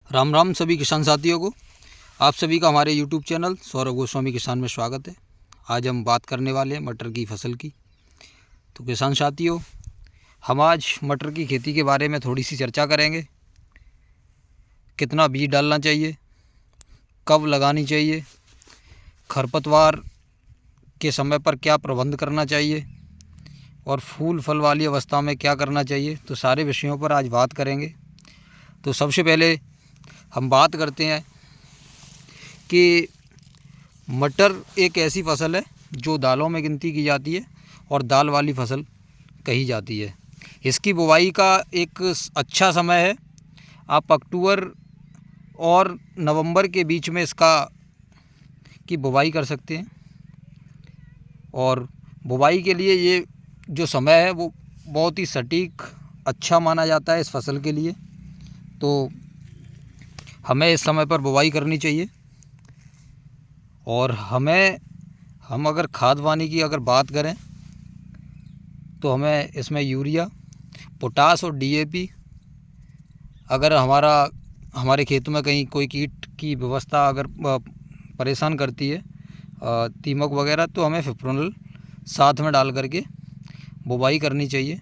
राम राम सभी किसान साथियों को। आप सभी का हमारे YouTube चैनल सौरभ गोस्वामी किसान में स्वागत है। आज हम बात करने वाले हैं मटर की फसल की। तो किसान साथियों, हम आज मटर की खेती के बारे में थोड़ी सी चर्चा करेंगे। कितना बीज डालना चाहिए, कब लगानी चाहिए, खरपतवार के समय पर क्या प्रबंध करना चाहिए और फूल फल वाली अवस्था में क्या करना चाहिए, तो सारे विषयों पर आज बात करेंगे। तो सबसे पहले हम बात करते हैं कि मटर एक ऐसी फसल है जो दालों में गिनती की जाती है और दाल वाली फसल कही जाती है। इसकी बुवाई का एक अच्छा समय है, आप अक्टूबर और नवंबर के बीच में इसका की बुवाई कर सकते हैं। और बुवाई के लिए ये जो समय है वो बहुत ही सटीक अच्छा माना जाता है इस फसल के लिए। तो हमें इस समय पर बुवाई करनी चाहिए। और हम अगर खाद पानी की अगर बात करें तो हमें इसमें यूरिया, पोटास और DAP, अगर हमारे खेतों में कहीं कोई कीट की व्यवस्था अगर परेशान करती है, दीमक वगैरह, तो हमें फिप्रोनिल साथ में डाल करके बुवाई करनी चाहिए।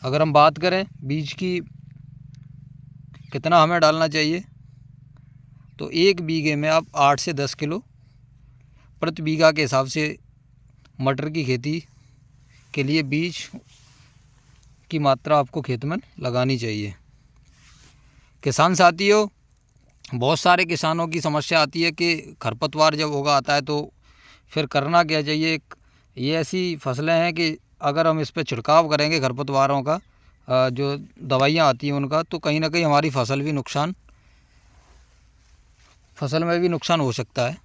अगर हम बात करें बीज की कितना हमें डालना चाहिए, तो 1 बीघे में आप 8 से 10 किलो प्रति बीघा के हिसाब से मटर की खेती के लिए बीज की मात्रा आपको खेत में लगानी चाहिए। किसान साथियों, बहुत सारे किसानों की समस्या आती है कि खरपतवार जब होगा आता है तो फिर करना क्या चाहिए। ये ऐसी फसलें हैं कि अगर हम इस पर छिड़काव करेंगे खरपतवारों का, जो दवाइयाँ आती हैं उनका, तो कहीं ना कहीं हमारी फसल में भी नुकसान हो सकता है।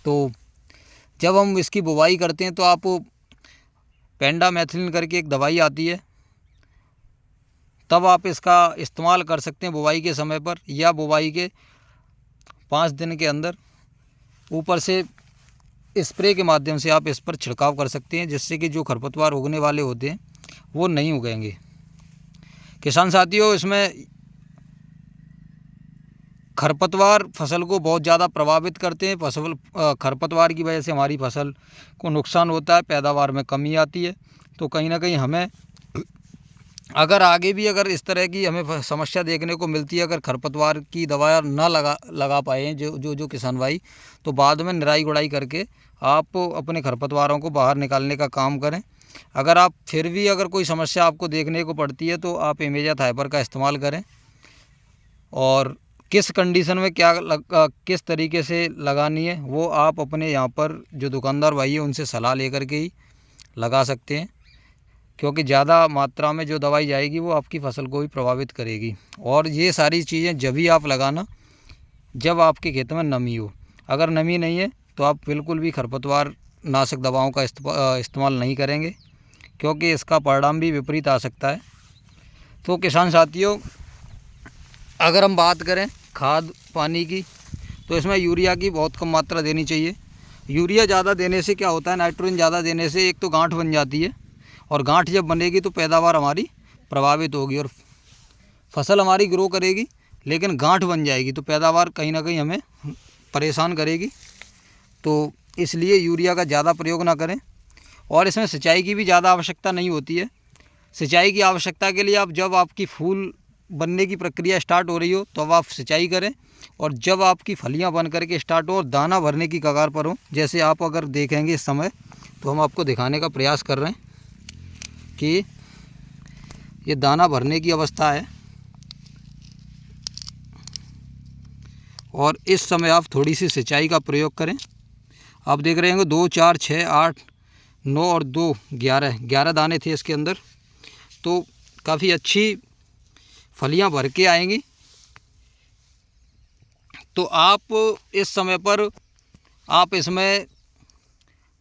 तो जब हम इसकी बुवाई करते हैं तो आप पेंडामेथिलिन करके एक दवाई आती है, तब आप इसका इस्तेमाल कर सकते हैं बुवाई के समय पर, या बुवाई के 5 दिन के अंदर ऊपर से स्प्रे के माध्यम से आप इस पर छिड़काव कर सकते हैं, जिससे कि जो खरपतवार उगने वाले होते हैं वो नहीं उगेंगे। किसान साथियों, इसमें खरपतवार फसल को बहुत ज़्यादा प्रभावित करते हैं। खरपतवार की वजह से हमारी फसल को नुकसान होता है, पैदावार में कमी आती है। तो कहीं ना कहीं हमें अगर आगे भी अगर इस तरह की हमें समस्या देखने को मिलती है, अगर खरपतवार की दवा ना लगा पाए हैं जो किसान भाई, तो बाद में निराई गुड़ाई करके आप अपने खरपतवारों को बाहर निकालने का काम करें। अगर आप फिर भी अगर कोई समस्या आपको देखने को पड़ती है तो आप इमेजा थाइपर का इस्तेमाल करें, और किस कंडीशन में किस तरीके से लगानी है वो आप अपने यहाँ पर जो दुकानदार भाई है उनसे सलाह लेकर के ही लगा सकते हैं, क्योंकि ज़्यादा मात्रा में जो दवाई जाएगी वो आपकी फसल को भी प्रभावित करेगी। और ये सारी चीज़ें जब ही आप लगाना जब आपके खेत में नमी हो। अगर नमी नहीं है तो आप बिल्कुल भी खरपतवार नाशक दवाओं का इस्तेमाल नहीं करेंगे, क्योंकि इसका परिणाम भी विपरीत आ सकता है। तो किसान साथियों, अगर हम बात करें खाद पानी की, तो इसमें यूरिया की बहुत कम मात्रा देनी चाहिए। यूरिया ज़्यादा देने से क्या होता है, नाइट्रोजन ज़्यादा देने से एक तो गांठ बन जाती है, और गांठ जब बनेगी तो पैदावार हमारी प्रभावित होगी और फसल हमारी ग्रो करेगी, लेकिन गांठ बन जाएगी तो पैदावार कहीं ना कहीं हमें परेशान करेगी। तो इसलिए यूरिया का ज़्यादा प्रयोग ना करें। और इसमें सिंचाई की भी ज़्यादा आवश्यकता नहीं होती है। सिंचाई की आवश्यकता के लिए आप जब आपकी फूल बनने की प्रक्रिया स्टार्ट हो रही हो तो अब आप सिंचाई करें, और जब आपकी फलियां बन करके स्टार्ट हो और दाना भरने की कगार पर हो, जैसे आप अगर देखेंगे इस समय, तो हम आपको दिखाने का प्रयास कर रहे हैं कि ये दाना भरने की अवस्था है, और इस समय आप थोड़ी सी सिंचाई का प्रयोग करें। आप देख रहे होंगे 2, 4, 6, 8, 9 और 2, 11 दाने थे इसके अंदर। तो काफ़ी अच्छी फलियां भर के आएंगी। तो आप इस समय पर आप इसमें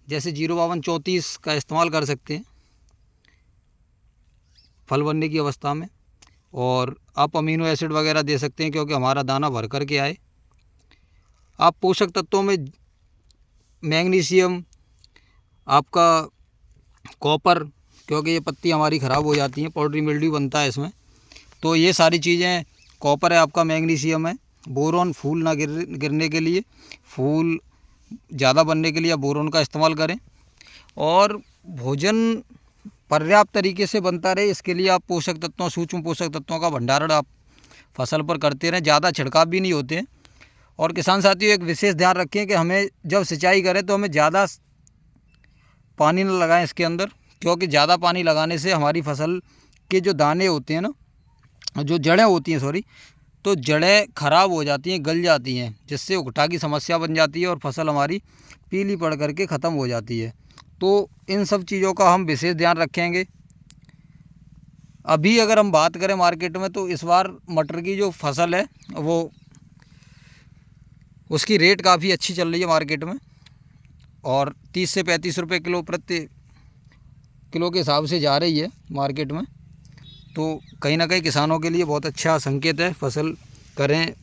जैसे 05234 का इस्तेमाल कर सकते हैं फल बनने की अवस्था में, और आप अमीनो एसिड वगैरह दे सकते हैं, क्योंकि हमारा दाना भर कर के आए। आप पोषक तत्वों में मैग्नीशियम, आपका कॉपर, क्योंकि ये पत्ती हमारी ख़राब हो जाती हैं, पाउडरी मिल्ड्यू बनता है इसमें, तो ये सारी चीज़ें कॉपर है आपका, मैग्नीशियम है, बोरोन फूल ना गिरने के लिए, फूल ज़्यादा बनने के लिए आप बोरोन का इस्तेमाल करें। और भोजन पर्याप्त तरीके से बनता रहे, इसके लिए आप पोषक तत्वों, सूक्ष्म पोषक तत्वों का भंडारण आप फसल पर करते रहें। ज़्यादा छिड़काव भी नहीं होते हैं। और किसान साथियों, एक विशेष ध्यान रखें कि हमें जब सिंचाई करें तो हमें ज़्यादा पानी न लगाएं इसके अंदर, क्योंकि ज़्यादा पानी लगाने से हमारी फसल के जो दाने होते हैं ना, जो जड़ें होती हैं सॉरी, तो जड़ें खराब हो जाती हैं, गल जाती हैं, जिससे उकठा की समस्या बन जाती है और फसल हमारी पीली पड़ करके ख़त्म हो जाती है। तो इन सब चीज़ों का हम विशेष ध्यान रखेंगे। अभी अगर हम बात करें मार्केट में, तो इस बार मटर की जो फसल है वो उसकी रेट काफ़ी अच्छी चल रही है मार्केट में, और 30 से 35 रुपये किलो प्रति किलो के हिसाब से जा रही है मार्केट में। तो कहीं ना कहीं किसानों के लिए बहुत अच्छा संकेत है, फसल करें।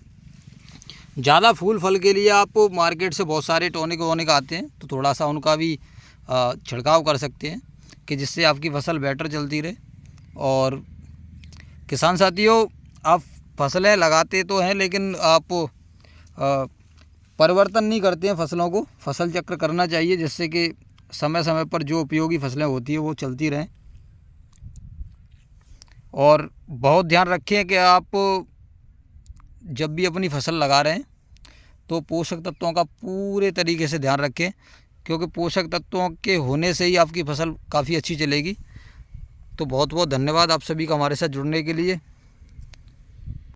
ज़्यादा फूल फल के लिए आप मार्केट से बहुत सारे टॉनिक वॉनिक आते हैं, तो थोड़ा सा उनका भी छिड़काव कर सकते हैं, कि जिससे आपकी फसल बेटर चलती रहे। और किसान साथियों, आप फसलें लगाते तो हैं, लेकिन आप परिवर्तन नहीं करते हैं फसलों को। फसल चक्र करना चाहिए, जिससे कि समय समय पर जो उपयोगी फसलें होती है वो चलती रहें। और बहुत ध्यान रखें कि आप जब भी अपनी फसल लगा रहे हैं तो पोषक तत्वों का पूरे तरीके से ध्यान रखें, क्योंकि पोषक तत्वों के होने से ही आपकी फसल काफ़ी अच्छी चलेगी। तो बहुत बहुत धन्यवाद आप सभी का हमारे साथ जुड़ने के लिए।